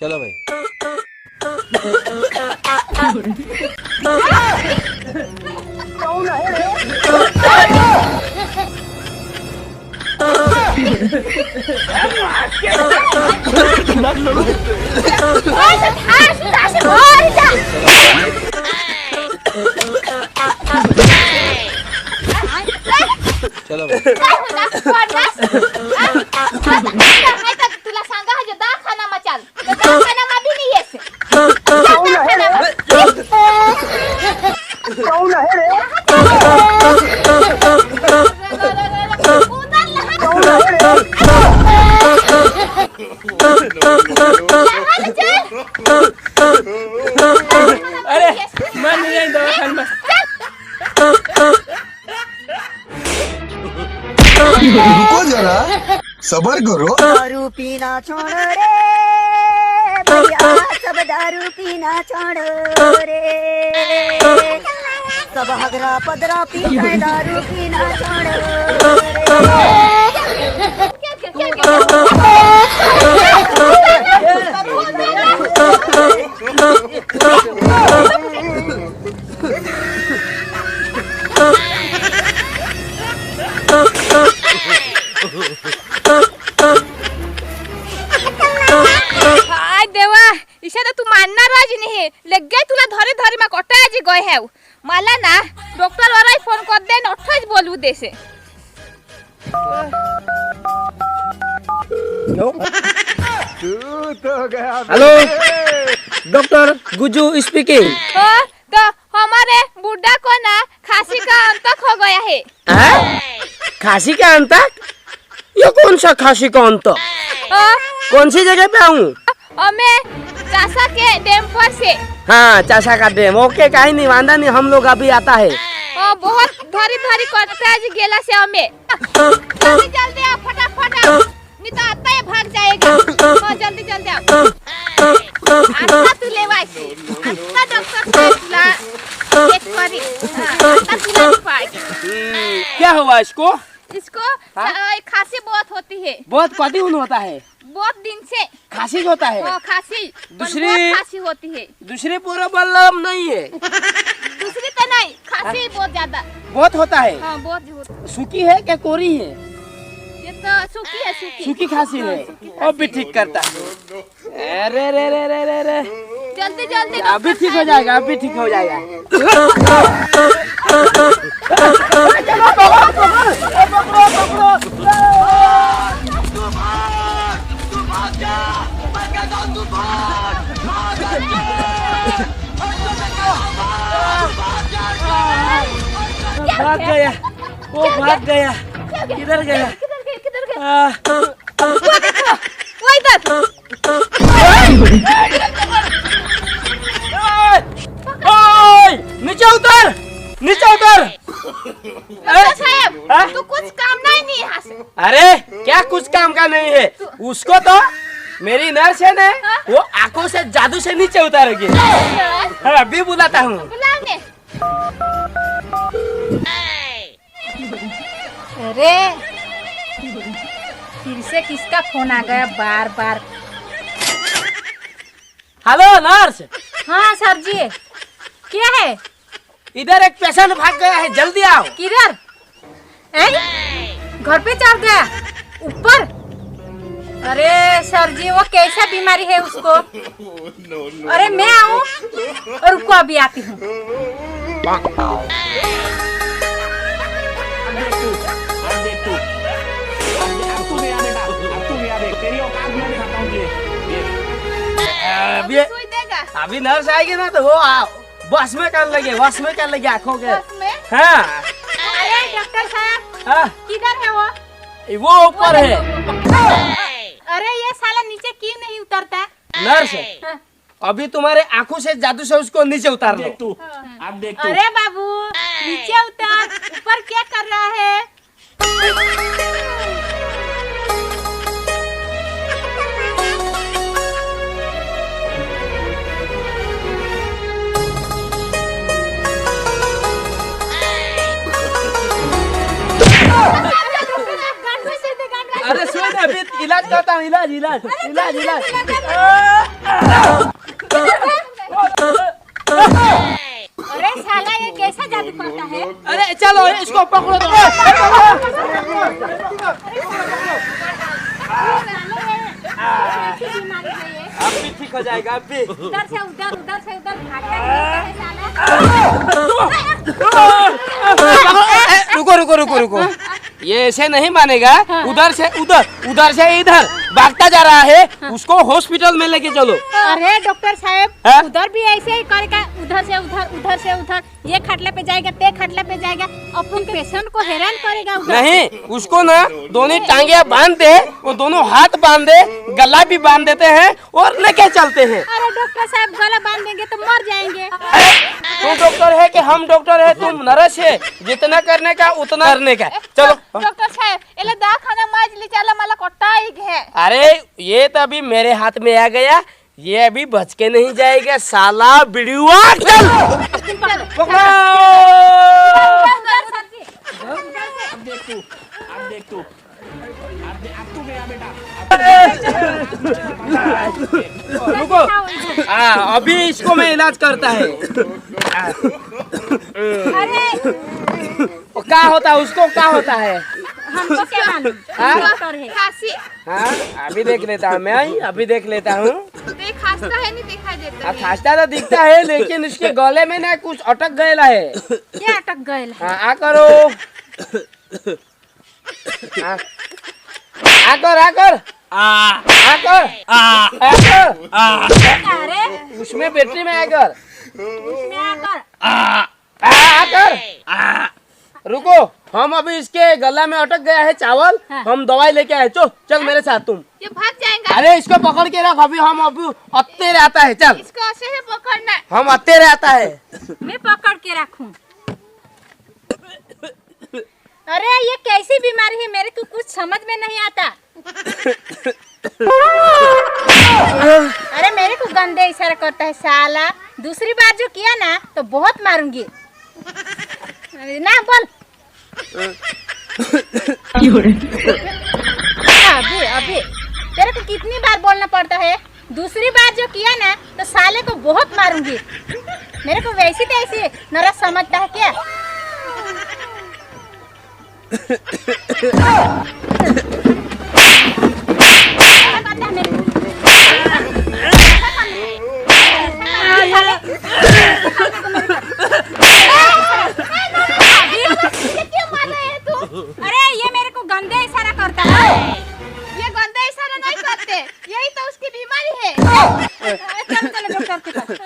चलो भाई। चलो भाई। तुला सांगा हा दवाखाना मचाल दवाखाना मा भी नहीं है अरे मैं नहीं आई दवाखाने में। रुको जरा सबर करो। दारू पीना छोड़ रे भैया, सब दारू पीना छोड़ रे। सब हगरा पदरा पीना है, दारू पीना छोड़ हाय देवा इशा तू मानणार आज नाही लगे तुला धरे धरे मा कटा आज गय है मला ना डॉक्टर वाला फोन कर दे नठज बोलू देसे। Hello doctor Gujju speaking. हो तो हमारे बुड्ढा को ना खांसी का अंतक हो गया है। खांसी का अंतक? ये कौन सा खांसी का अंतक? कौन सी जगह पे आऊँ? हमें चासा के डैम पर से। हाँ चाचा का डैम। ओके कहीं नहीं वांदा नहीं, हम लोग अभी आता है। बहुत धरी धरी करते आज गेला से हमें जल्दी जल्दी आ फटाफट आ नहीं तो आता है भाग जाएगा। जल्दी जल्दी आ आता तू ले वाई आता डॉक्टर साहब चेक करी आता तू ले पाई। क्या हुआ इसको? इसको खांसी बहुत होती है। बहुत कठिन होता है। बहुत दिन से खांसी होता है। खांसी दूसरी बहुत खांसी होती है। दूसरी पूरा बल्लम नहीं है। दूसरी तो नहीं खांसी बहुत ज्यादा बहुत होता है। हाँ बहुत सूखी है क्या कोरी है? ये तो सूखी है सूखी खांसी है। अब भी ठीक करता है। अरे रे रे रे रे रे जल्दी जल्दी अभी ठीक हो जाएगा, अभी ठीक हो जाएगा। भाग गया, वो भाग गया। किधर गया? किधर गया वो इधर। ओए नीचे उतर, नीचे उतर। साहब तू कुछ काम नहीं यहाँ से। अरे क्या कुछ काम का नहीं है? उसको तो मेरी नर्स है ना, वो आंखों से जादू से नीचे उतारेगी। हाँ, अभी बुलाता हूँ। बुलाने। अरे फिर से किसका फोन आ गया बार बार। Hello nurse. हाँ सर जी क्या है? इधर एक पेशेंट भाग गया है, जल्दी आओ। किधर? घर पे चढ़ गया ऊपर? अरे सर जी वो कैसा बीमारी है उसको? अरे मैं आऊँ और रुको अभी आती हूँ। अभी नर्स आएगी ना तो वो बस में कर लगे, बस में कर लगे आँखों के। हाँ अरे डॉक्टर साहब हाँ किधर है वो? वो ऊपर है। अरे ये साला नीचे क्यों नहीं उतरता? नर्स अभी तुम्हारे आंखों से जादू से उसको नीचे उतार लो। अब देख तू। अरे बाबू नीचे उतर, ऊपर क्या कर रहा है? अरे सुन अभी इलाज करता हूँ, इलाज इलाज इलाज इलाज। दो, इसको पकड़ो दो। अब भी ठीक हो जाएगा, अब भी। उधर से उधर रुको रुको रुको रुको, ये ऐसे नहीं मानेगा। उधर से उधर, उधर से इधर भागता जा रहा है, उसको हॉस्पिटल में लेके चलो। अरे डॉक्टर साहब, उधर भी ऐसे ही करेगा, उधर से उधर, ये खटले पे जाएगा, ते खटले पे जाएगा, अपन पेशेंट को हैरान करेगा उधर। नहीं, उसको ना दोनों टांगे बांध दे, वो दोनों हाथ बांध दे, गला भी बांध देते हैं और लेके चलते हैं। अरे डॉक्टर साहब, गला बांध देंगे तो मर जाएंगे। तू डॉक्टर है कि हम डॉक्टर है? तुम नर्स है, जितना करने का उतना करने का। चलो डॉक्टर साहब, एला दाखाना माजली चला मला कोटाई है। अरे ये तो अभी मेरे हाथ में आ गया, ये अभी बच के नहीं जाएगा साला बिड़ुआ। चल पकड़ो। अब देख तू गया बेटा। रुको, अभी इसको मैं इलाज करता है। क्या होता है उसको, क्या होता है हमको क्या मालूम? डॉक्टर है। खांसी। हाँ, अभी देख लेता हूँ मैं, अभी देख लेता हूँ। खांसता है, नहीं दिखाई देता। खांसता तो दिखता है, लेकिन उसके गले में ना कुछ अटक गया है। क्या अटक गया? हाँ, आ करो, आकर आकर आकर आकर, अरे उसमें बैटरी में आकर आकर आकर। रुको, हम अभी इसके गला में अटक गया है चावल। हाँ। हम दवाई लेके आए, चल मेरे साथ तुम। ये भाग जाएगा। अरे इसको पकड़ के रख, अभी हम अत्ते रहता है। चल, इसको ऐसे ही पकड़ना। हम अत्ते रहता है। मैं पकड़ के रखूं। अरे ये कैसी बीमारी है, मेरे को कुछ समझ में नहीं आता। अरे मेरे को गंदे इशारा करता है साला। दूसरी बार जो किया ना तो बहुत मारूंगी ना। बोल अभी तेरे को कितनी बार बोलना पड़ता है? दूसरी बार जो किया ना तो साले को बहुत मारूंगी। मेरे को वैसी तैसी नरस समझता है क्या? अरे ये मेरे को गंदे इशारा करता है। ये गंदे इशारा नहीं करते, यही तो उसकी बीमारी है। चल चलो डॉक्टर के पास।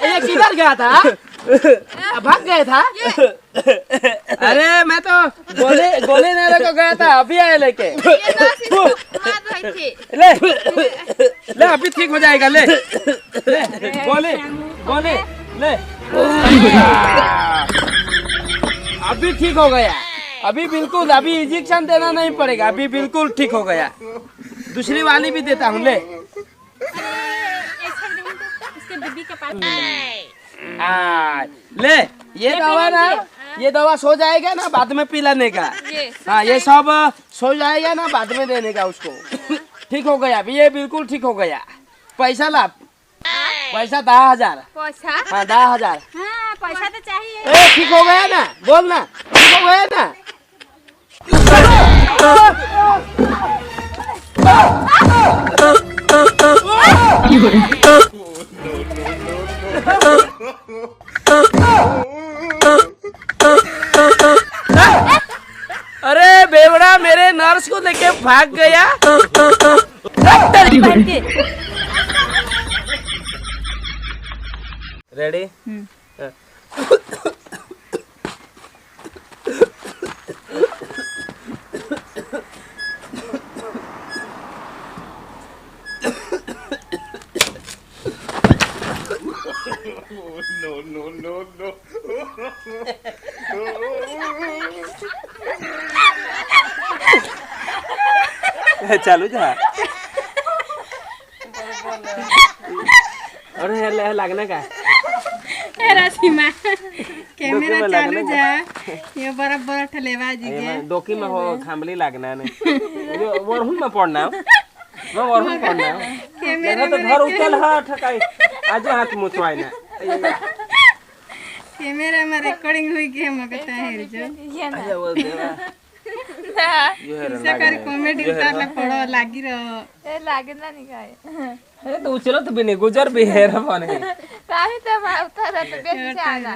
ये किधर गया था? भाग गया था? अरे मैं तो गोले लेने को गया था, अभी आया लेके। ले अभी ठीक हो जाएगा। ले गोले ले, अभी ठीक हो गया। अभी बिल्कुल, अभी इंजेक्शन देना नहीं पड़ेगा, अभी बिल्कुल ठीक हो गया। दूसरी वाली भी देता हूँ, ले। इसके बीबी के पास ले, ये दवा ना, ये दवा सो जाएगा ना बाद में पिलाने का। हाँ, ये सब सो जाएगा ना बाद में देने का उसको। ठीक हो गया, अभी ये बिल्कुल ठीक हो गया। पैसा ला, पैसा 10,000। पैसा? हाँ 10,000। हाँ, पैसा तो चाहिए। ठीक हो गया ना, बोल ना, ठीक हो गया ना। अरे बेवड़ा, मेरे नर्स को लेके भाग गया। रेडी? चालू जा। अरे लगना का सीमा कैमरा चालू जा। ये बराबर ठलेवा जी के डोकी में हो खामली लगना ने वरहुन में पड़ना, मैं वरहुन पड़ना। कैमरा तो घर उचल हा ठकाई आज हाथ मुचवाई ना। कैमरा में रिकॉर्डिंग हुई के हम कहता है जो ये ना अरे वो देवा यो हेर सकर कॉमेडी उतार ला पड़ो लागी रहो ए लागे ना नहीं खाए अरे तो चलो तो भी नहीं गुजर भी है रफाने काहे तो उतार तो बेच से आना